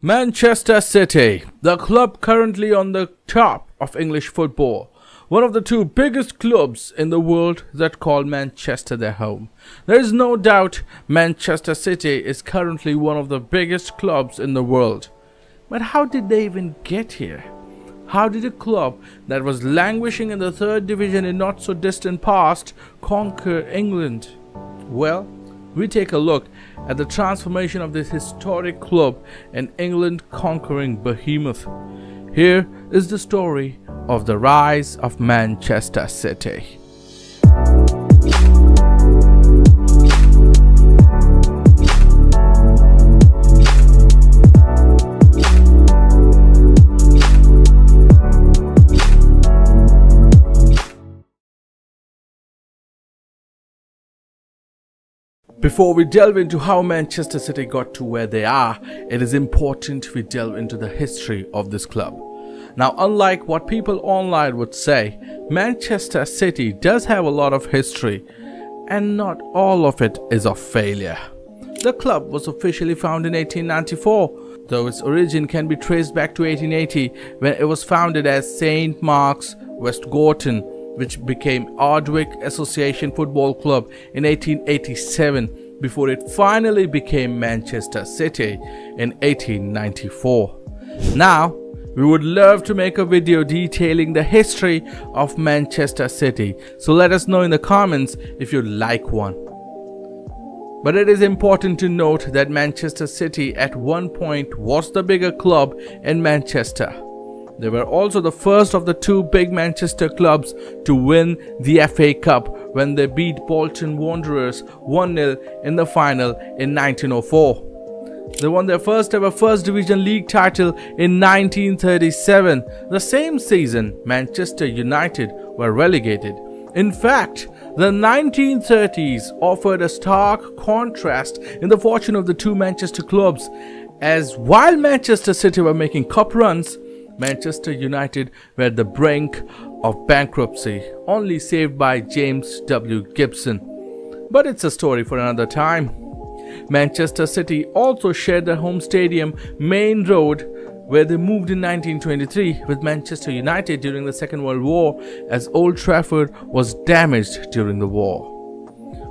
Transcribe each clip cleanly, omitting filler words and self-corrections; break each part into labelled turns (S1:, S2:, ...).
S1: Manchester City, the club currently on the top of English football. One of the two biggest clubs in the world that call Manchester their home. There is no doubt Manchester City is currently one of the biggest clubs in the world. But how did they even get here? How did a club that was languishing in the third division in not so distant past conquer England? Well, we take a look at the transformation of this historic club and England conquering behemoth. Here is the story of the rise of Manchester City. Before we delve into how Manchester City got to where they are, it is important we delve into the history of this club. Now, unlike what people online would say, Manchester City does have a lot of history, and not all of it is of failure. The club was officially founded in 1894, though its origin can be traced back to 1880 when it was founded as St. Mark's, West Gorton, which became Ardwick Association Football Club in 1887 before it finally became Manchester City in 1894. Now, we would love to make a video detailing the history of Manchester City, so let us know in the comments if you'd like one. But it is important to note that Manchester City at one point was the bigger club in Manchester. They were also the first of the two big Manchester clubs to win the FA Cup when they beat Bolton Wanderers 1-0 in the final in 1904. They won their first ever First Division League title in 1937. The same season, Manchester United were relegated. In fact, the 1930s offered a stark contrast in the fortune of the two Manchester clubs, as while Manchester City were making cup runs, Manchester United were at the brink of bankruptcy, only saved by James W. Gibson. But it's a story for another time. Manchester City also shared their home stadium, Main Road, where they moved in 1923 with Manchester United during the Second World War, as Old Trafford was damaged during the war.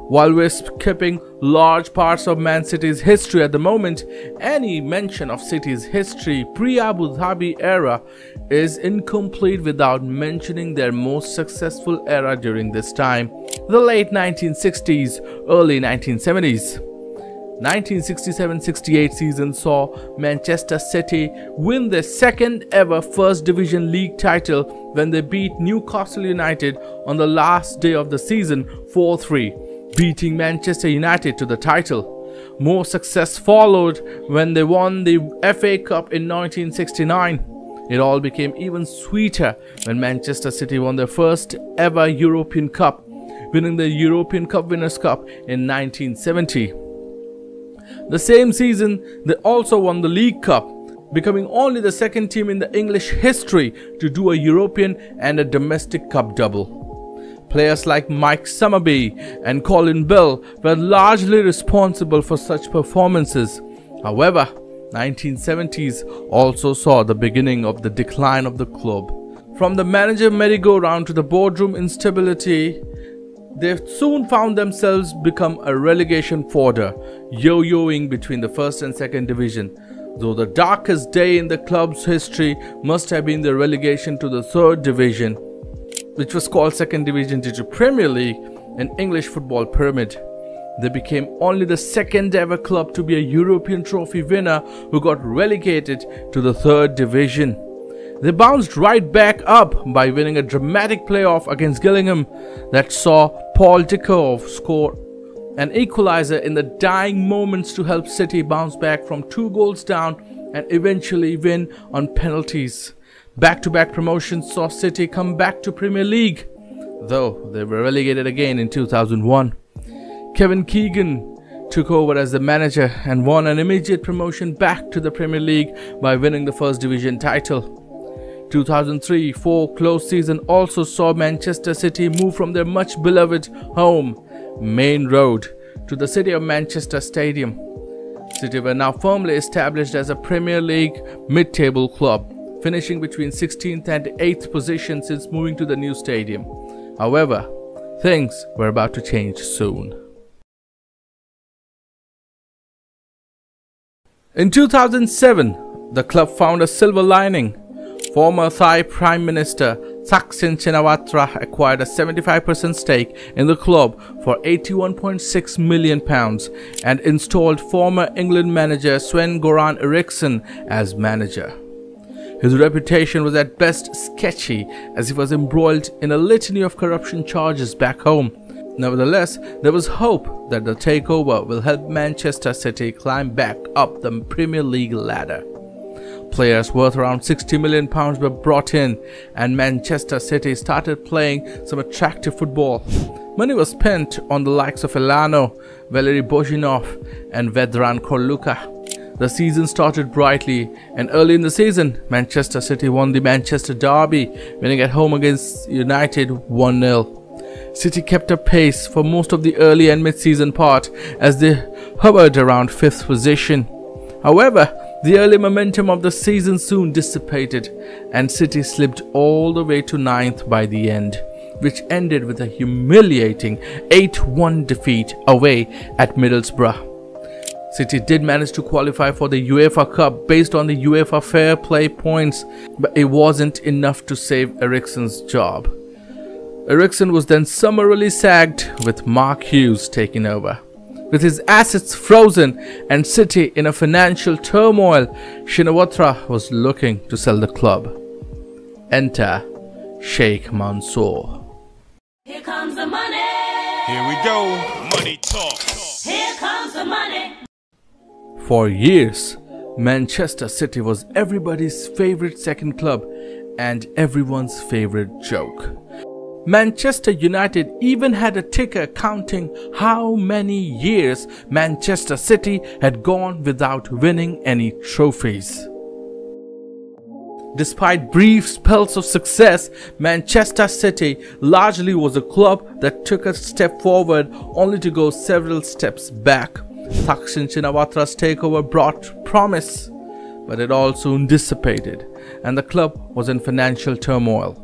S1: While we're skipping large parts of Man City's history at the moment, any mention of City's history pre-Abu Dhabi era is incomplete without mentioning their most successful era during this time, the late 1960s, early 1970s. 1967-68 season saw Manchester City win their second ever First Division League title when they beat Newcastle United on the last day of the season 4-3. beating Manchester United to the title. More success followed when they won the FA Cup in 1969. It all became even sweeter when Manchester City won their first ever European Cup, winning the European Cup Winners' Cup in 1970. The same season, they also won the League Cup, becoming only the second team in the English history to do a European and a domestic cup double. Players like Mike Summerbee and Colin Bell were largely responsible for such performances. However, 1970s also saw the beginning of the decline of the club. From the manager merry-go-round to the boardroom instability, they soon found themselves become a relegation fodder, yo-yoing between the first and second division. Though the darkest day in the club's history must have been the relegation to the third division, which was called Second Division due to Premier League, an English football pyramid. They became only the second ever club to be a European trophy winner who got relegated to the third division. They bounced right back up by winning a dramatic playoff against Gillingham that saw Paul Dickow score an equalizer in the dying moments to help City bounce back from 2 goals down and eventually win on penalties. Back-to-back promotions saw City come back to Premier League, though they were relegated again in 2001. Kevin Keegan took over as the manager and won an immediate promotion back to the Premier League by winning the First Division title. 2003-04 close season also saw Manchester City move from their much beloved home, Main Road, to the City of Manchester Stadium. City were now firmly established as a Premier League mid-table club, finishing between 16th and 8th position since moving to the new stadium. However, things were about to change soon. In 2007, the club found a silver lining. Former Thai Prime Minister Thaksin Shinawatra acquired a 75% stake in the club for £81.6 million and installed former England manager Sven-Goran Eriksson as manager. His reputation was at best sketchy, as he was embroiled in a litany of corruption charges back home. Nevertheless, there was hope that the takeover will help Manchester City climb back up the Premier League ladder. Players worth around £60 million were brought in, and Manchester City started playing some attractive football. Money was spent on the likes of Elano, Valery Bozhinov and Vedran Korluka. The season started brightly, and early in the season, Manchester City won the Manchester Derby, winning at home against United 1-0. City kept up pace for most of the early and mid-season part as they hovered around 5th position. However, the early momentum of the season soon dissipated, and City slipped all the way to 9th by the end, which ended with a humiliating 8-1 defeat away at Middlesbrough. City did manage to qualify for the UEFA Cup based on the UEFA Fair Play points, but it wasn't enough to save Eriksson's job. Eriksson was then summarily sacked, with Mark Hughes taking over. With his assets frozen and City in a financial turmoil, Shinawatra was looking to sell the club. Enter Sheikh Mansour.
S2: Here comes the money.
S3: Here we go. Money talk.
S2: Here comes the money.
S1: For years, Manchester City was everybody's favorite second club and everyone's favorite joke. Manchester United even had a ticker counting how many years Manchester City had gone without winning any trophies. Despite brief spells of success, Manchester City largely was a club that took a step forward only to go several steps back. Thaksin Shinawatra's takeover brought promise, but it all soon dissipated, and the club was in financial turmoil.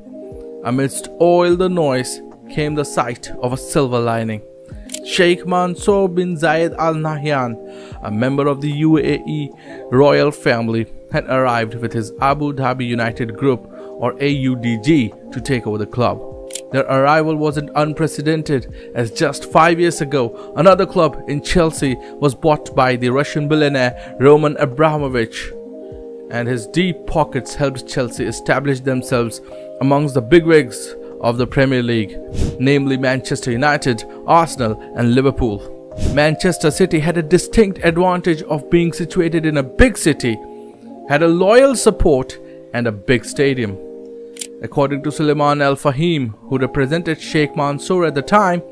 S1: Amidst all the noise came the sight of a silver lining. Sheikh Mansour bin Zayed Al Nahyan, a member of the UAE royal family, had arrived with his Abu Dhabi United Group, or AUDG, to take over the club. Their arrival wasn't unprecedented, as just 5 years ago, another club in Chelsea was bought by the Russian billionaire Roman Abramovich, and his deep pockets helped Chelsea establish themselves amongst the bigwigs of the Premier League, namely Manchester United, Arsenal and Liverpool. Manchester City had a distinct advantage of being situated in a big city, had a loyal support and a big stadium. According to Suleiman Al Fahim, who represented Sheikh Mansour at the time,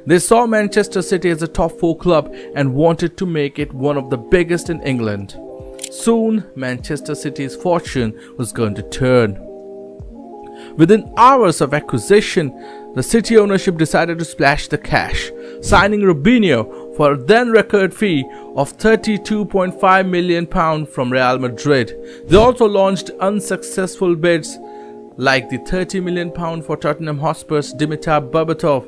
S1: they saw Manchester City as a top 4 club and wanted to make it one of the biggest in England. Soon, Manchester City's fortune was going to turn. Within hours of acquisition, the City ownership decided to splash the cash, signing Robinho for a then record fee of £32.5 million from Real Madrid. They also launched unsuccessful bids like the £30 million for Tottenham Hotspur's Dimitar Berbatov,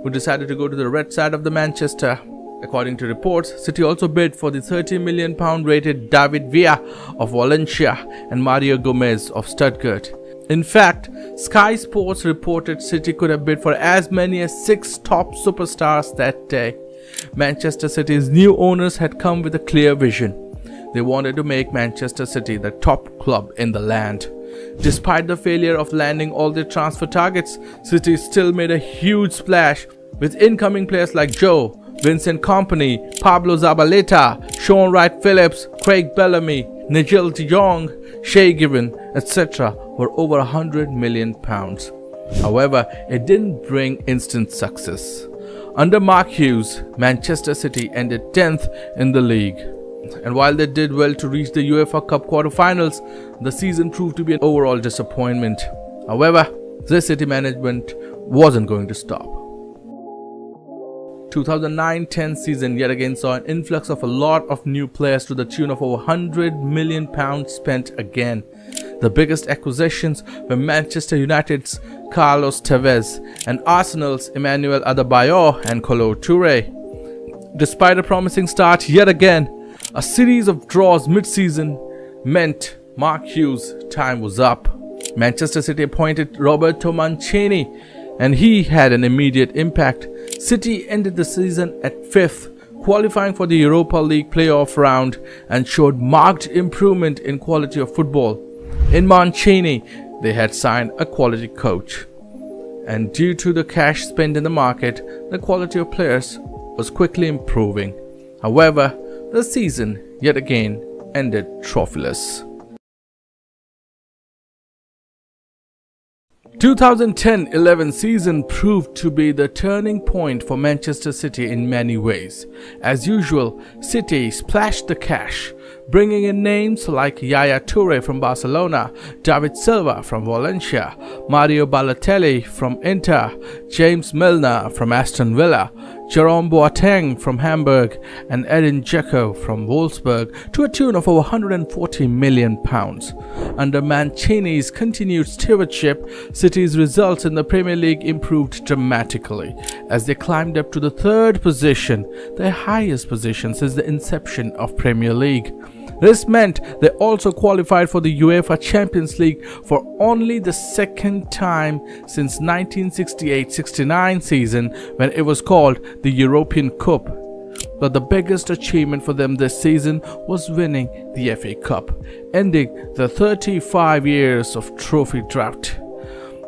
S1: who decided to go to the red side of the Manchester. According to reports, City also bid for the £30 million rated David Villa of Valencia and Mario Gomez of Stuttgart. In fact, Sky Sports reported City could have bid for as many as 6 top superstars that day. Manchester City's new owners had come with a clear vision. They wanted to make Manchester City the top club in the land. Despite the failure of landing all their transfer targets, City still made a huge splash with incoming players like Joe, Vincent Kompany, Pablo Zabaleta, Sean Wright-Phillips, Craig Bellamy, Nigel de Jong, Shay Given, etc. were over £100 million. However, it didn't bring instant success. Under Mark Hughes, Manchester City ended 10th in the league. And while they did well to reach the UEFA Cup quarter-finals, the season proved to be an overall disappointment. However, the City management wasn't going to stop. 2009-10 season yet again saw an influx of a lot of new players to the tune of over £100 million spent again. The biggest acquisitions were Manchester United's Carlos Tevez and Arsenal's Emmanuel Adebayor and Kolo Toure. Despite a promising start yet again, a series of draws mid-season meant Mark Hughes' time was up. Manchester City appointed Roberto Mancini and he had an immediate impact. City ended the season at 5th, qualifying for the Europa League playoff round and showed marked improvement in quality of football. In Mancini, they had signed a quality coach. And due to the cash spent in the market, the quality of players was quickly improving. However, the season yet again ended trophyless. 2010-11 season proved to be the turning point for Manchester City in many ways. As usual, City splashed the cash, bringing in names like Yaya Toure from Barcelona, David Silva from Valencia, Mario Balotelli from Inter, James Milner from Aston Villa, Jerome Boateng from Hamburg and Edin Dzeko from Wolfsburg to a tune of over £140 million. Under Mancini's continued stewardship, City's results in the Premier League improved dramatically as they climbed up to the 3rd position, their highest position since the inception of Premier League. This meant they also qualified for the UEFA Champions League for only the 2nd time since 1968-69 season, when it was called the European Cup. But the biggest achievement for them this season was winning the FA Cup, ending the 35 years of trophy drought.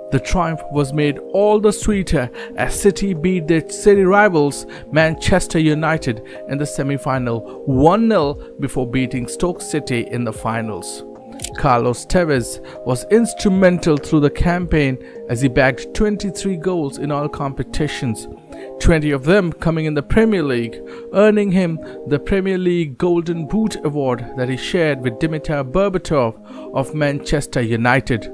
S1: The triumph was made all the sweeter as City beat their city rivals Manchester United in the semi-final 1-0 before beating Stoke City in the finals. Carlos Tevez was instrumental through the campaign as he bagged 23 goals in all competitions, 20 of them coming in the Premier League, earning him the Premier League Golden Boot award that he shared with Dimitar Berbatov of Manchester United.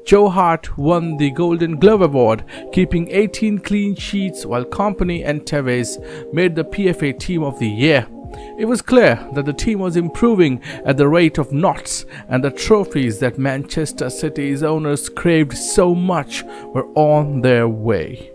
S1: Joe Hart won the Golden Glove Award, keeping 18 clean sheets, while Kompany and Tevez made the PFA Team of the Year. It was clear that the team was improving at the rate of knots, and the trophies that Manchester City's owners craved so much were on their way.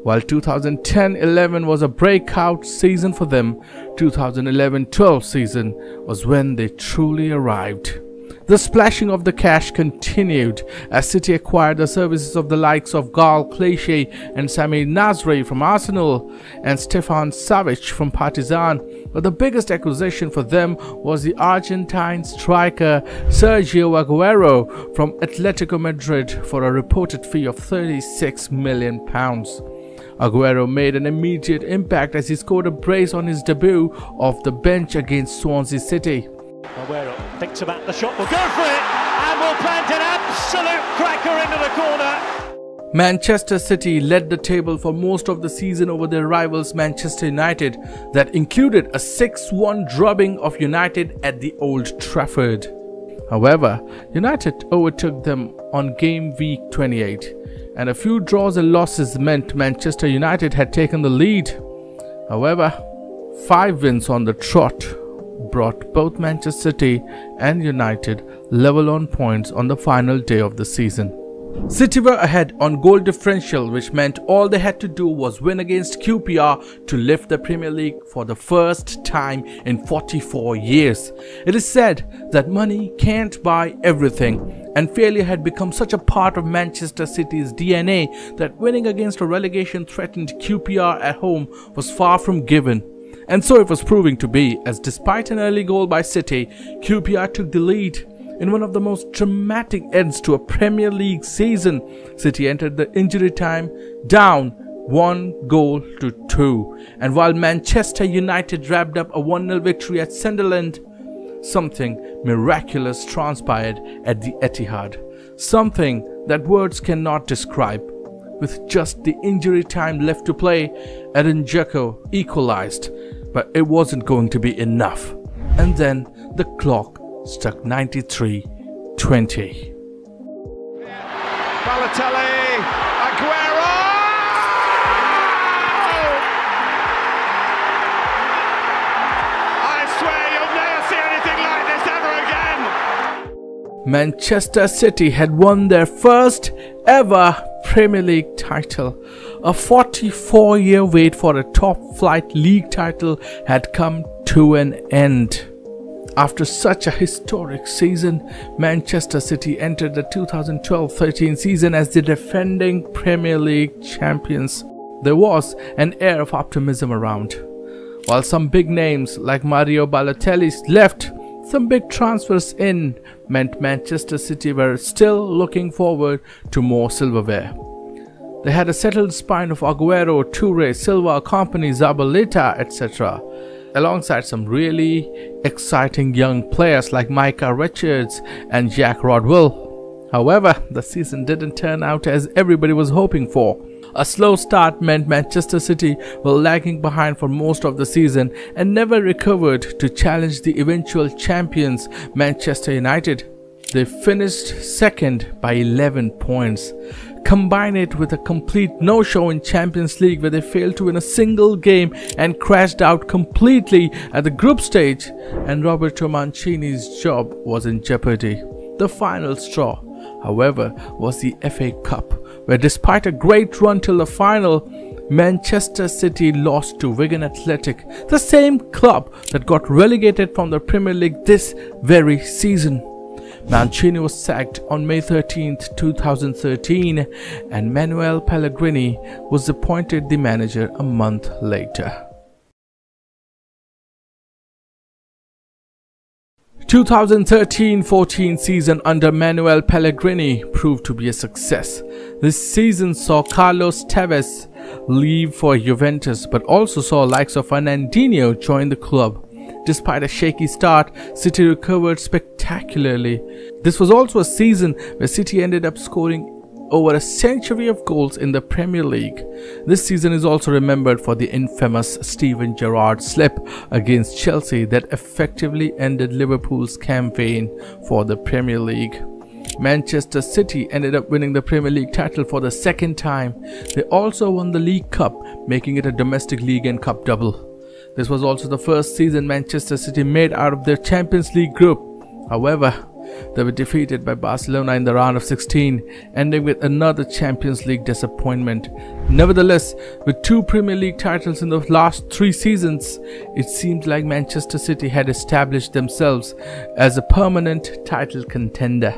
S1: While 2010-11 was a breakout season for them, 2011-12 season was when they truly arrived. The splashing of the cash continued as City acquired the services of the likes of Gal Clichy and Sami Nasri from Arsenal and Stefan Savic from Partizan, but the biggest acquisition for them was the Argentine striker Sergio Aguero from Atletico Madrid for a reported fee of £36 million. Aguero made an immediate impact as he scored a brace on his debut off the bench against Swansea City.
S4: Aguero thinks about the shot, will go for it, and will plant an absolute cracker into the corner.
S1: Manchester City led the table for most of the season over their rivals Manchester United, that included a 6-1 drubbing of United at the Old Trafford. However, United overtook them on game week 28, and a few draws and losses meant Manchester United had taken the lead. However, 5 wins on the trot brought both Manchester City and United level on points on the final day of the season. City were ahead on goal differential, which meant all they had to do was win against QPR to lift the Premier League for the first time in 44 years. It is said that money can't buy everything, and failure had become such a part of Manchester City's DNA that winning against a relegation-threatened QPR at home was far from given. And so it was proving to be, as despite an early goal by City, QPR took the lead. In one of the most dramatic ends to a Premier League season, City entered the injury time down 1-2. And while Manchester United wrapped up a 1-0 victory at Sunderland, something miraculous transpired at the Etihad. Something that words cannot describe. With just the injury time left to play, Edin Dzeko equalized, but it wasn't going to be enough. And then the clock struck 93-20.
S4: Balotelli, Aguero!
S1: Manchester City had won their first ever Premier League title. A 44-year wait for a top-flight league title had come to an end. After such a historic season, Manchester City entered the 2012-13 season as the defending Premier League champions. There was an air of optimism around. While some big names like Mario Balotelli left, some big transfers in meant Manchester City were still looking forward to more silverware. They had a settled spine of Aguero, Toure, Silva, Kompany, Zabaleta, etc., alongside some really exciting young players like Micah Richards and Jack Rodwell. However, the season didn't turn out as everybody was hoping for. A slow start meant Manchester City were lagging behind for most of the season and never recovered to challenge the eventual champions Manchester United. They finished second by 11 points. Combine it with a complete no-show in Champions League where they failed to win a single game and crashed out completely at the group stage, and Roberto Mancini's job was in jeopardy. The final straw, however, was the FA Cup, where despite a great run till the final, Manchester City lost to Wigan Athletic, the same club that got relegated from the Premier League this very season. Mancini was sacked on May 13, 2013, and Manuel Pellegrini was appointed the manager a month later. 2013-14 season under Manuel Pellegrini proved to be a success. This season saw Carlos Tevez leave for Juventus, but also saw likes of Fernandinho join the club. Despite a shaky start, City recovered spectacularly. This was also a season where City ended up scoring over a century of goals in the Premier League. This season is also remembered for the infamous Steven Gerrard slip against Chelsea that effectively ended Liverpool's campaign for the Premier League. Manchester City ended up winning the Premier League title for the second time. They also won the League Cup, making it a domestic league and cup double. This was also the first season Manchester City made out of their Champions League group. However, they were defeated by Barcelona in the round of 16, ending with another Champions League disappointment. Nevertheless, with 2 Premier League titles in the last 3 seasons, it seemed like Manchester City had established themselves as a permanent title contender.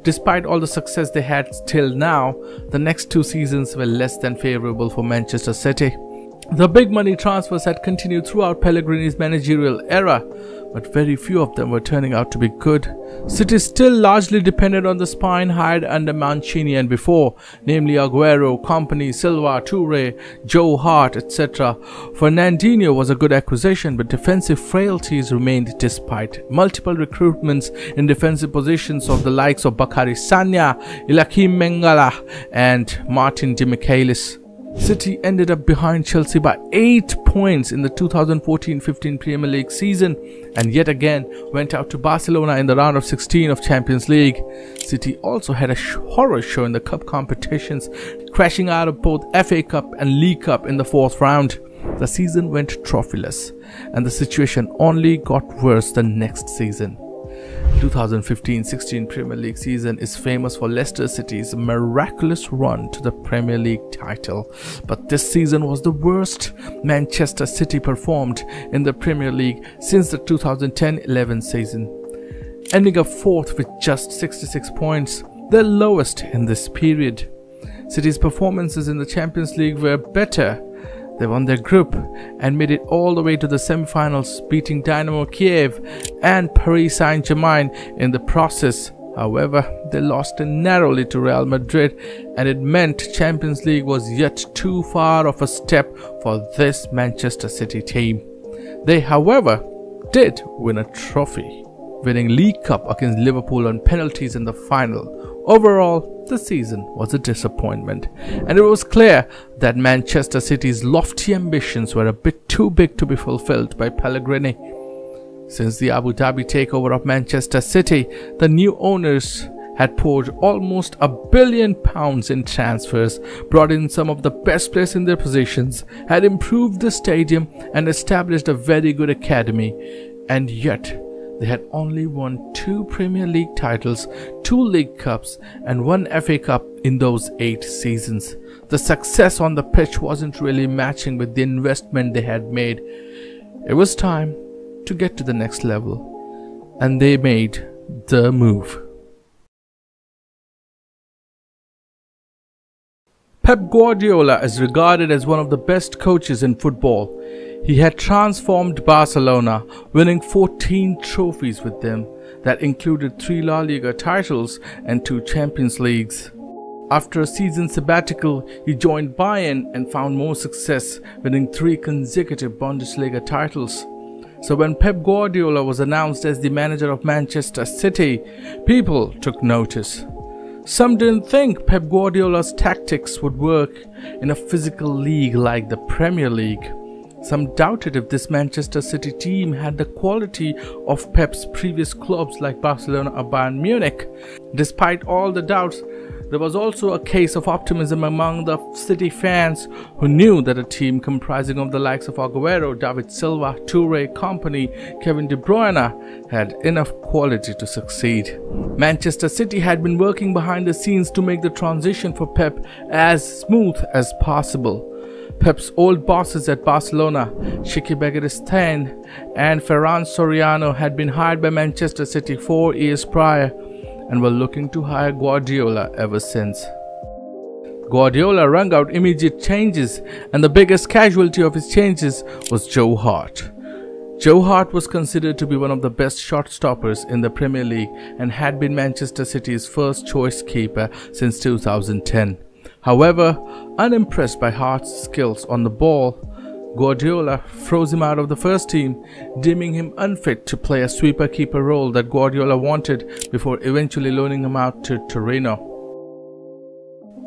S1: Despite all the success they had till now, the next 2 seasons were less than favourable for Manchester City. The big money transfers had continued throughout Pellegrini's managerial era, but very few of them were turning out to be good. City still largely depended on the spine hired under Mancini and before, namely Aguero, Kompany, Silva, Toure, Joe Hart, etc. Fernandinho was a good acquisition, but defensive frailties remained despite multiple recruitments in defensive positions of the likes of Bakary Sagna, Ilakim Mangala and Martin de Michelis. City ended up behind Chelsea by 8 points in the 2014-15 Premier League season and yet again went out to Barcelona in the round of 16 of Champions League. City also had a horror show in the cup competitions, crashing out of both FA Cup and League Cup in the 4th round. The season went trophyless and the situation only got worse the next season. 2015-16 Premier League season is famous for Leicester City's miraculous run to the Premier League title, but this season was the worst Manchester City performed in the Premier League since the 2010-11 season, ending up 4th with just 66 points, their lowest in this period. City's performances in the Champions League were better. They won their group and made it all the way to the semi-finals, beating Dynamo Kiev and Paris Saint-Germain in the process. However, they lost narrowly to Real Madrid, and it meant Champions League was yet too far of a step for this Manchester City team. They, however, did win a trophy, winning League Cup against Liverpool on penalties in the final. Overall, the season was a disappointment, and it was clear that Manchester City's lofty ambitions were a bit too big to be fulfilled by Pellegrini. Since the Abu Dhabi takeover of Manchester City, the new owners had poured almost £1 billion in transfers, brought in some of the best players in their positions, had improved the stadium and established a very good academy, and yet they had only won 2 Premier League titles, 2 League Cups and 1 FA Cup in those 8 seasons. The success on the pitch wasn't really matching with the investment they had made. It was time to get to the next level, and they made the move. Pep Guardiola is regarded as one of the best coaches in football. He had transformed Barcelona, winning 14 trophies with them that included 3 La Liga titles and 2 Champions Leagues. After a season sabbatical, he joined Bayern and found more success, winning 3 consecutive Bundesliga titles. So when Pep Guardiola was announced as the manager of Manchester City, people took notice. Some didn't think Pep Guardiola's tactics would work in a physical league like the Premier League. Some doubted if this Manchester City team had the quality of Pep's previous clubs like Barcelona or Bayern Munich. Despite all the doubts, there was also a case of optimism among the City fans who knew that a team comprising of the likes of Aguero, David Silva, Toure, Kompany, Kevin De Bruyne had enough quality to succeed. Manchester City had been working behind the scenes to make the transition for Pep as smooth as possible. Pep's old bosses at Barcelona, Txiki Begiristain and Ferran Soriano, had been hired by Manchester City 4 years prior and were looking to hire Guardiola ever since. Guardiola rung out immediate changes, and the biggest casualty of his changes was Joe Hart. Joe Hart was considered to be one of the best shot stoppers in the Premier League and had been Manchester City's first choice keeper since 2010. However, unimpressed by Hart's skills on the ball, Guardiola froze him out of the first team, deeming him unfit to play a sweeper-keeper role that Guardiola wanted before eventually loaning him out to Torino.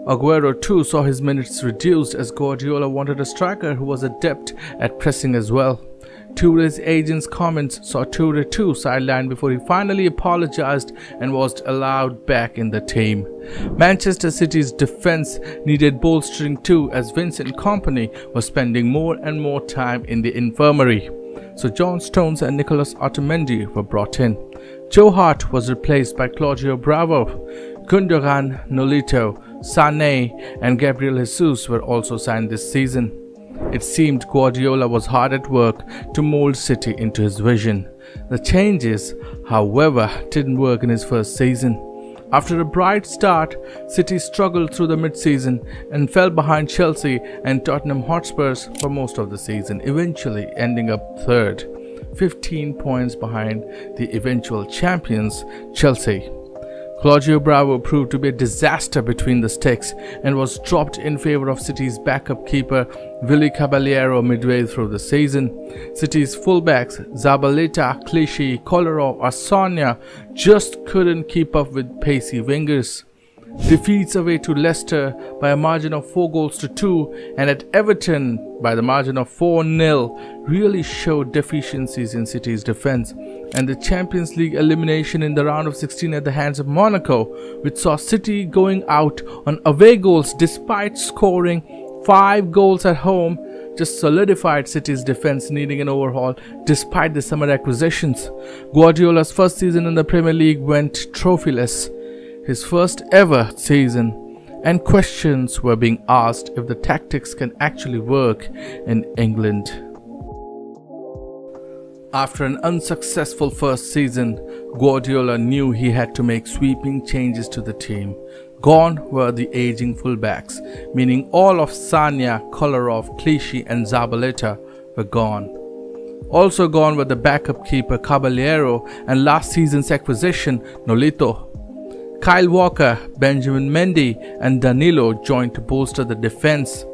S1: Aguero too saw his minutes reduced as Guardiola wanted a striker who was adept at pressing as well. Toure's agent's comments saw Toure too sidelined before he finally apologized and was allowed back in the team. Manchester City's defense needed bolstering too, as Vincent Kompany was spending more and more time in the infirmary. So John Stones and Nicolas Otamendi were brought in. Joe Hart was replaced by Claudio Bravo. Gundogan, Nolito, Sané and Gabriel Jesus were also signed this season. It seemed Guardiola was hard at work to mold City into his vision. The changes, however, didn't work in his first season. After a bright start, City struggled through the mid-season and fell behind Chelsea and Tottenham Hotspurs for most of the season, eventually ending up third, 15 points behind the eventual champions, Chelsea. Claudio Bravo proved to be a disaster between the sticks and was dropped in favor of City's backup keeper Willy Caballero midway through the season. City's fullbacks Zabaleta, Clichy, Kolarov or Sonia just couldn't keep up with pacey wingers. Defeats away to Leicester by a margin of 4-2 and at Everton by the margin of 4-0 really showed deficiencies in City's defence, and the Champions League elimination in the round of 16 at the hands of Monaco, which saw City going out on away goals despite scoring 5 goals at home, just solidified City's defence needing an overhaul despite the summer acquisitions. Guardiola's first season in the Premier League went trophyless, his first ever season, and questions were being asked if the tactics can actually work in England. After an unsuccessful first season, Guardiola knew he had to make sweeping changes to the team. Gone were the aging fullbacks, meaning all of Sanya, Kolarov, Clichy and Zabaleta were gone. Also gone were the backup keeper Caballero and last season's acquisition Nolito. Kyle Walker, Benjamin Mendy and Danilo joined to bolster the defence.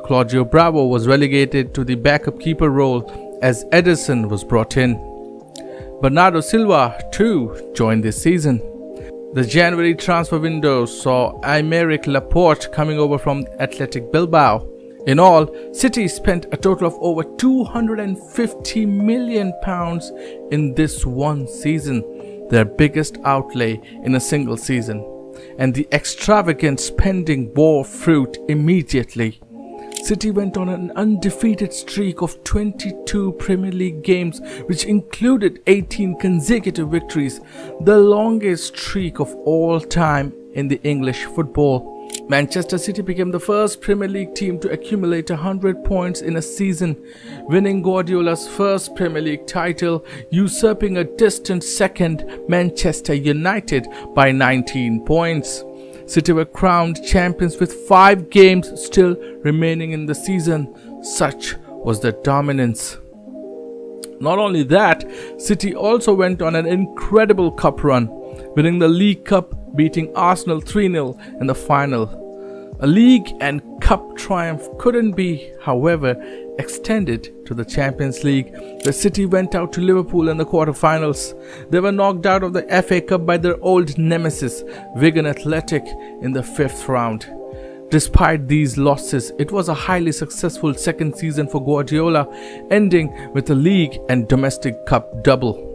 S1: Claudio Bravo was relegated to the backup keeper role as Ederson was brought in. Bernardo Silva too joined this season. The January transfer window saw Aymeric Laporte coming over from Athletic Bilbao. In all, City spent a total of over £250 million in this one season, their biggest outlay in a single season, and the extravagant spending bore fruit immediately. City went on an undefeated streak of 22 Premier League games, which included 18 consecutive victories, the longest streak of all time in the English football. Manchester City became the first Premier League team to accumulate 100 points in a season, winning Guardiola's first Premier League title, usurping a distant second, Manchester United, by 19 points. City were crowned champions with 5 games still remaining in the season. Such was their dominance. Not only that, City also went on an incredible cup run, winning the League Cup, beating Arsenal 3-0 in the final. A league and cup triumph couldn't be, however, extended to the Champions League, where City went out to Liverpool in the quarter-finals. They were knocked out of the FA Cup by their old nemesis, Wigan Athletic, in the 5th round. Despite these losses, it was a highly successful second season for Guardiola, ending with a league and domestic cup double.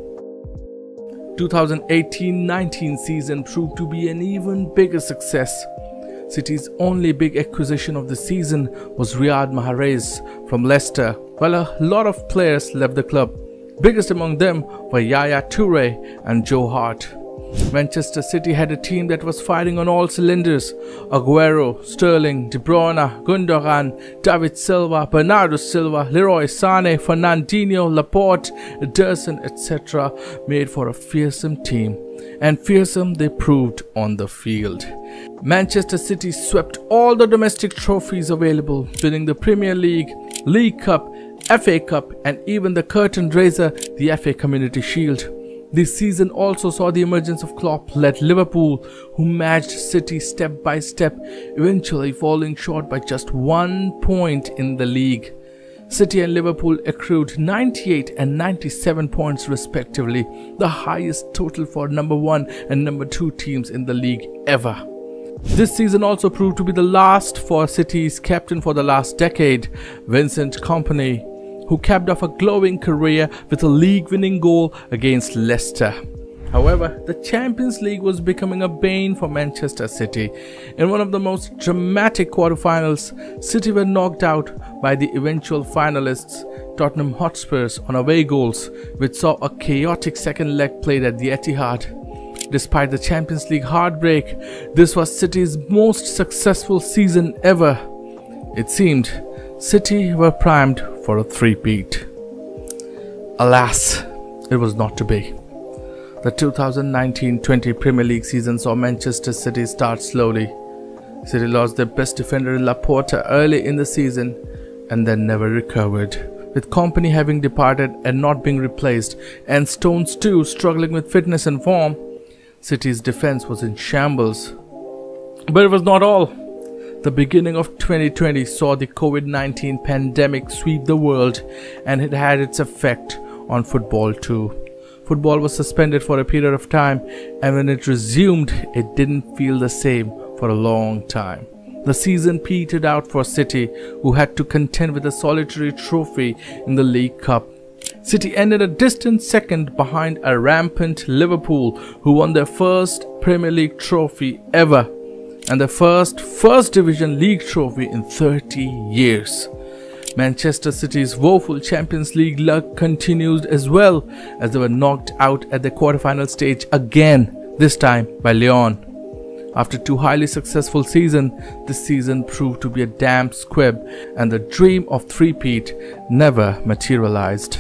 S1: 2018-19 season proved to be an even bigger success. City's only big acquisition of the season was Riyad Mahrez from Leicester, while a lot of players left the club. Biggest among them were Yaya Toure and Joe Hart. Manchester City had a team that was firing on all cylinders. Aguero, Sterling, De Bruyne, Gundogan, David Silva, Bernardo Silva, Leroy Sané, Fernandinho, Laporte, Ederson, etc. made for a fearsome team. And fearsome they proved on the field. Manchester City swept all the domestic trophies available, winning the Premier League, League Cup, FA Cup, and even the curtain raiser, the FA Community Shield. This season also saw the emergence of Klopp-led Liverpool, who matched City step by step, eventually falling short by just 1 point in the league. City and Liverpool accrued 98 and 97 points respectively, the highest total for number 1 and number 2 teams in the league ever. This season also proved to be the last for City's captain for the last decade, Vincent Kompany, who capped off a glowing career with a league-winning goal against Leicester. However, the Champions League was becoming a bane for Manchester City. In one of the most dramatic quarterfinals, City were knocked out by the eventual finalists, Tottenham Hotspurs, on away goals, which saw a chaotic second leg played at the Etihad. Despite the Champions League heartbreak, this was City's most successful season ever. It seemed City were primed for a three-peat. Alas, it was not to be. The 2019-20 Premier League season saw Manchester City start slowly. City lost their best defender Laporte early in the season and then never recovered, with Kompany having departed and not being replaced, and Stones too struggling with fitness and form. City's defense was in shambles. But it was not all. The beginning of 2020 saw the COVID-19 pandemic sweep the world, and it had its effect on football too. Football was suspended for a period of time, and when it resumed, it didn't feel the same for a long time. The season petered out for City, who had to contend with a solitary trophy in the League Cup. City ended a distant second behind a rampant Liverpool, who won their first Premier League trophy ever and the first Division League trophy in 30 years. Manchester City's woeful Champions League luck continued as well, as they were knocked out at the quarterfinal stage again, this time by Lyon. After 2 highly successful seasons, this season proved to be a damp squib, and the dream of three-peat never materialized.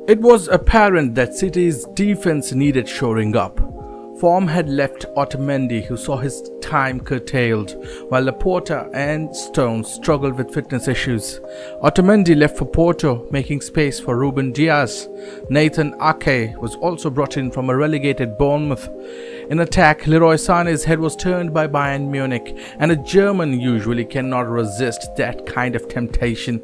S1: It was apparent that City's defense needed shoring up. Form had left Otamendi, who saw his time curtailed, while Laporte and Stones struggled with fitness issues. Otamendi left for Porto, making space for Ruben Dias. Nathan Ake was also brought in from a relegated Bournemouth. In attack, Leroy Sané's head was turned by Bayern Munich, and a German usually cannot resist that kind of temptation.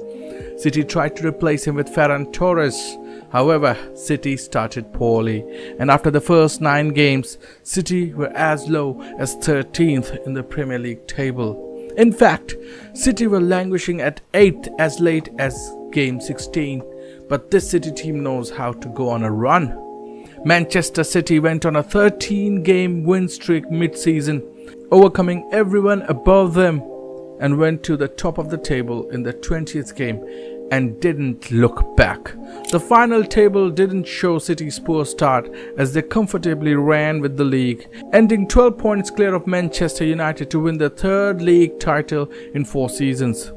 S1: City tried to replace him with Ferran Torres. However, City started poorly, and after the first 9 games, City were as low as 13th in the Premier League table. In fact, City were languishing at 8th as late as game 16, but this City team knows how to go on a run. Manchester City went on a 13-game win streak mid-season, overcoming everyone above them and went to the top of the table in the 20th game and didn't look back. The final table didn't show City's poor start as they comfortably ran with the league, ending 12 points clear of Manchester United to win their third league title in 4 seasons.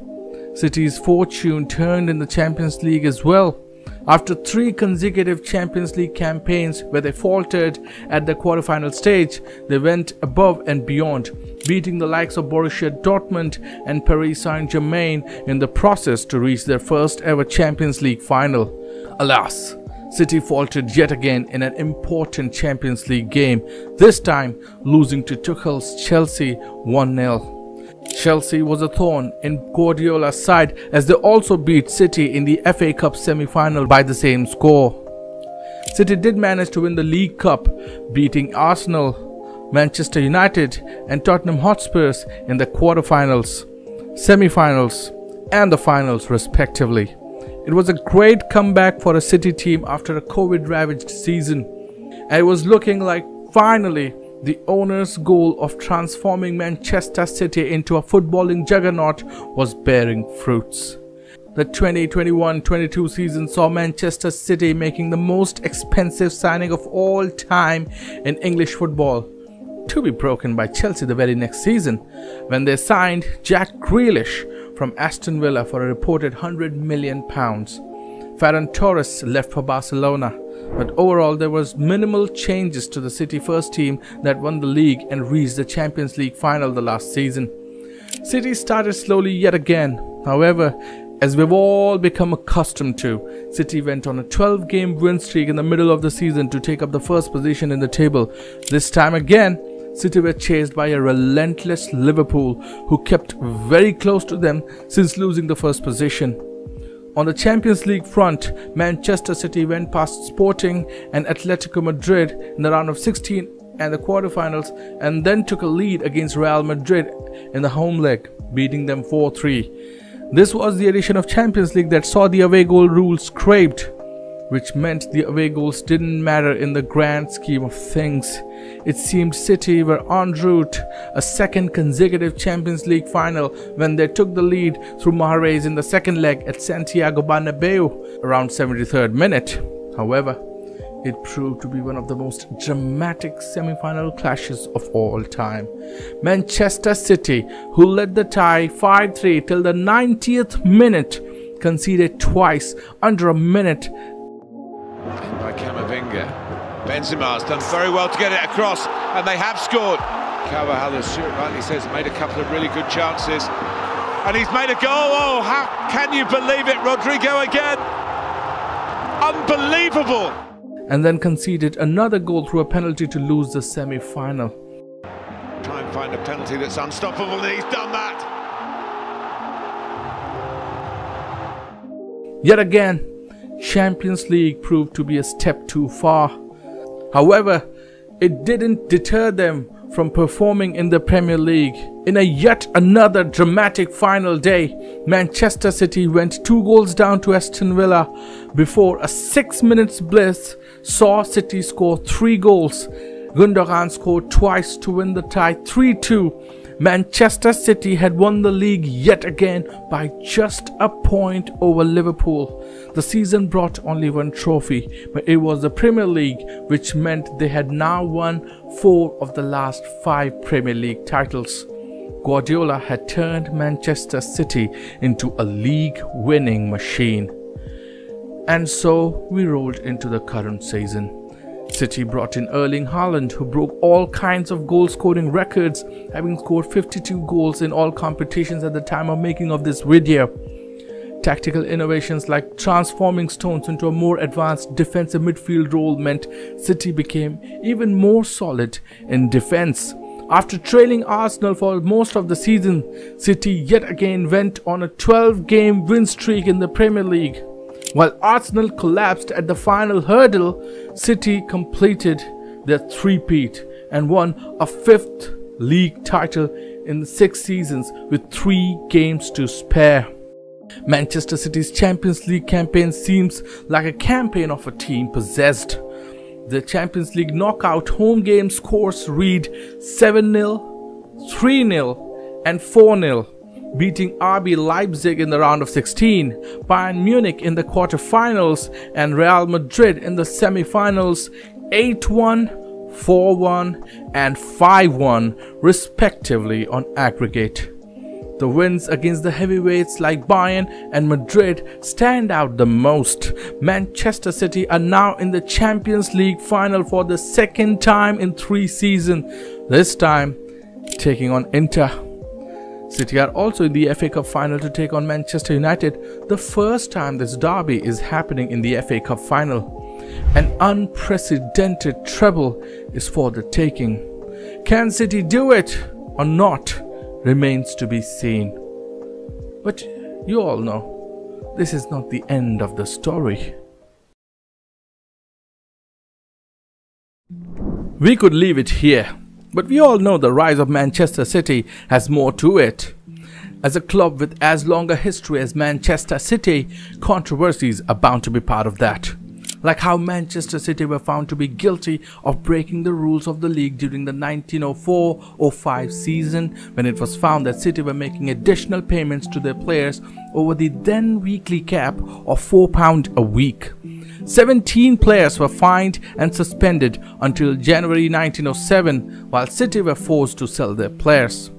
S1: City's fortune turned in the Champions League as well. After 3 consecutive Champions League campaigns where they faltered at the quarterfinal stage, they went above and beyond, beating the likes of Borussia Dortmund and Paris Saint-Germain in the process to reach their first ever Champions League final. Alas, City faltered yet again in an important Champions League game, this time losing to Tuchel's Chelsea 1-0. Chelsea was a thorn in Guardiola's side as they also beat City in the FA Cup semi-final by the same score. City did manage to win the League Cup, beating Arsenal, Manchester United and Tottenham Hotspurs in the quarterfinals, semi-finals and the finals respectively. It was a great comeback for a City team after a COVID-ravaged season, and it was looking like finally the owner's goal of transforming Manchester City into a footballing juggernaut was bearing fruits. The 2021-22 season saw Manchester City making the most expensive signing of all time in English football, to be broken by Chelsea the very next season, when they signed Jack Grealish from Aston Villa for a reported £100 million. Ferran Torres left for Barcelona, but overall there was minimal changes to the City first team that won the league and reached the Champions League final the last season. City started slowly yet again. However, as we've all become accustomed to, City went on a 12-game win streak in the middle of the season to take up the first position in the table. This time again, City were chased by a relentless Liverpool who kept very close to them since losing the first position. On the Champions League front, Manchester City went past Sporting and Atletico Madrid in the round of 16 and the quarterfinals, and then took a lead against Real Madrid in the home leg, beating them 4-3. This was the edition of Champions League that saw the away goal rule scrapped, which meant the away goals didn't matter in the grand scheme of things. It seemed City were en route a second consecutive Champions League final when they took the lead through Mahrez in the second leg at Santiago Bernabeu around 73rd minute. However, it proved to be one of the most dramatic semi-final clashes of all time. Manchester City, who led the tie 5-3 till the 90th minute, conceded twice under a minute.
S5: By Camavinga. Benzema's done very well to get it across, and they have scored. Carvajal, as Stuart rightly says, made a couple of really good chances, and he's made a goal. Oh, how can you believe it? Rodrigo again. Unbelievable.
S1: And then conceded another goal through a penalty to lose the semi-final.
S5: Try and find a penalty that's unstoppable, and he's done that.
S1: Yet again, Champions League proved to be a step too far. However, it didn't deter them from performing in the Premier League. In a yet another dramatic final day, Manchester City went 2 goals down to Aston Villa before a 6 minutes bliss saw City score 3 goals. Gundogan scored twice to win the tie 3-2. Manchester City had won the league yet again by just a point over Liverpool. The season brought only 1 trophy, but it was the Premier League, which meant they had now won 4 of the last 5 Premier League titles. Guardiola had turned Manchester City into a league-winning machine. And so we rolled into the current season. City brought in Erling Haaland, who broke all kinds of goal-scoring records, having scored 52 goals in all competitions at the time of making of this video. Tactical innovations like transforming Stones into a more advanced defensive midfield role meant City became even more solid in defense. After trailing Arsenal for most of the season, City yet again went on a 12-game win streak in the Premier League. While Arsenal collapsed at the final hurdle, City completed their three-peat and won a 5th league title in 6 seasons with 3 games to spare. Manchester City's Champions League campaign seems like a campaign of a team possessed. The Champions League knockout home game scores read 7-0, 3-0 and 4-0, beating RB Leipzig in the round of 16, Bayern Munich in the quarterfinals, and Real Madrid in the semi-finals 8-1, 4-1 and 5-1 respectively on aggregate. The wins against the heavyweights like Bayern and Madrid stand out the most. Manchester City are now in the Champions League final for the second time in 3 seasons, this time taking on Inter. City are also in the FA Cup final to take on Manchester United, the first time this derby is happening in the FA Cup final. An unprecedented treble is for the taking. Can City do it or not remains to be seen. But you all know, this is not the end of the story. We could leave it here, but we all know the rise of Manchester City has more to it. As a club with as long a history as Manchester City, controversies are bound to be part of that. Like how Manchester City were found to be guilty of breaking the rules of the league during the 1904-05 season, when it was found that City were making additional payments to their players over the then weekly cap of £4 a week. 17 players were fined and suspended until January 1907, while City were forced to sell their players.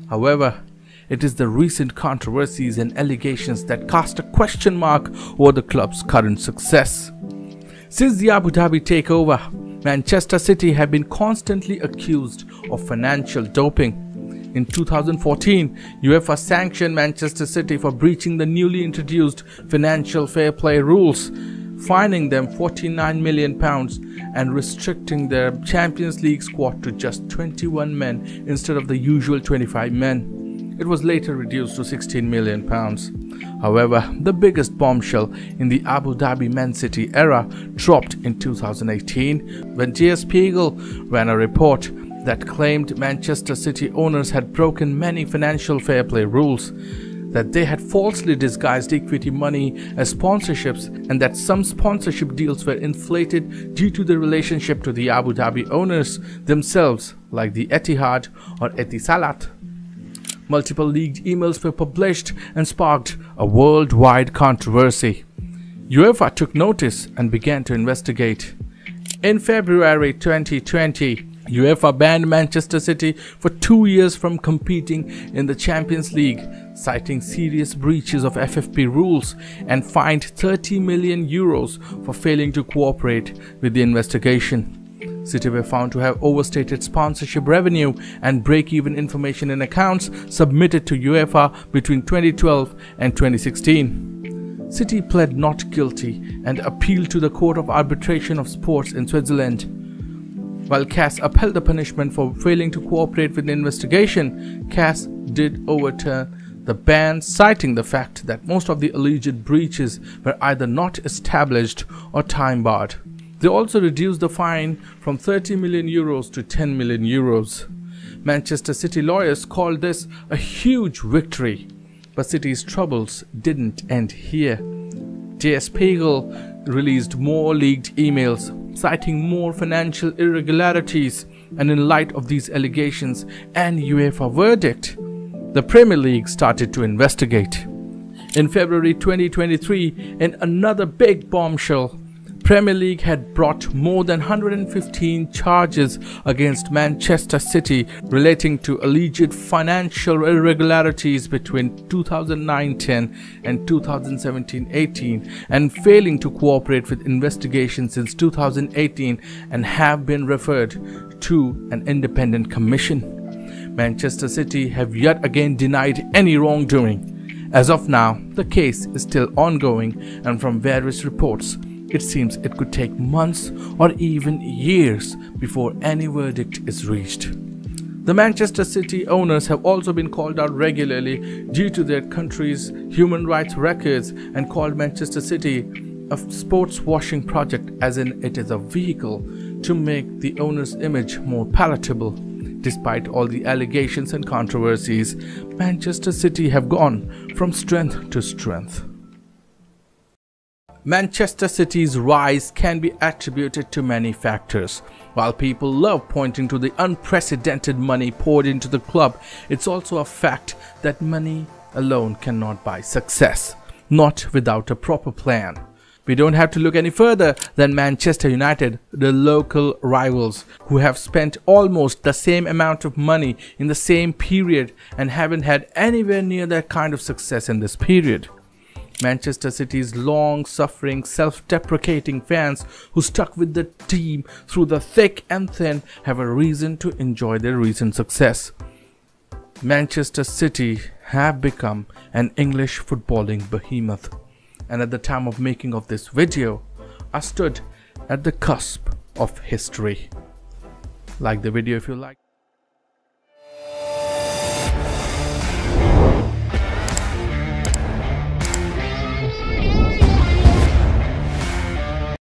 S1: However, it is the recent controversies and allegations that cast a question mark over the club's current success. Since the Abu Dhabi takeover, Manchester City have been constantly accused of financial doping. In 2014, UEFA sanctioned Manchester City for breaching the newly introduced financial fair play rules, fining them £49 million and restricting their Champions League squad to just 21 men instead of the usual 25 men. It was later reduced to £16 million. However, the biggest bombshell in the Abu Dhabi Man City era dropped in 2018 when Der Spiegel ran a report that claimed Manchester City owners had broken many financial fair play rules, that they had falsely disguised equity money as sponsorships, and that some sponsorship deals were inflated due to the relationship to the Abu Dhabi owners themselves, like the Etihad or Etisalat. Multiple leaked emails were published and sparked a worldwide controversy. UEFA took notice and began to investigate. In February 2020, UEFA banned Manchester City for 2 years from competing in the Champions League, citing serious breaches of FFP rules, and fined €30 million for failing to cooperate with the investigation. City were found to have overstated sponsorship revenue and break-even information in accounts submitted to UEFA between 2012 and 2016. City pled not guilty and appealed to the Court of Arbitration of Sports in Switzerland. While CAS upheld the punishment for failing to cooperate with the investigation, CAS did overturn the ban, citing the fact that most of the alleged breaches were either not established or time-barred. They also reduced the fine from €30 million to €10 million. Manchester City lawyers called this a huge victory, but City's troubles didn't end here. Der Spiegel released more leaked emails, citing more financial irregularities, and in light of these allegations and UEFA verdict, the Premier League started to investigate. In February 2023, in another big bombshell, Premier League had brought more than 115 charges against Manchester City relating to alleged financial irregularities between 2009-10 and 2017-18 and failing to cooperate with investigations since 2018, and have been referred to an independent commission. Manchester City have yet again denied any wrongdoing. As of now, the case is still ongoing, and from various reports, it seems it could take months or even years before any verdict is reached. The Manchester City owners have also been called out regularly due to their country's human rights records and called Manchester City a sports washing project, as in it is a vehicle to make the owner's image more palatable. Despite all the allegations and controversies, Manchester City have gone from strength to strength. Manchester City's rise can be attributed to many factors. While people love pointing to the unprecedented money poured into the club, it's also a fact that money alone cannot buy success, not without a proper plan. We don't have to look any further than Manchester United, the local rivals, who have spent almost the same amount of money in the same period and haven't had anywhere near that kind of success in this period. Manchester City's long-suffering, self-deprecating fans who stuck with the team through the thick and thin have a reason to enjoy their recent success. Manchester City have become an English footballing behemoth. And at the time of making of this video, I stood at the cusp of history. Like the video if you like.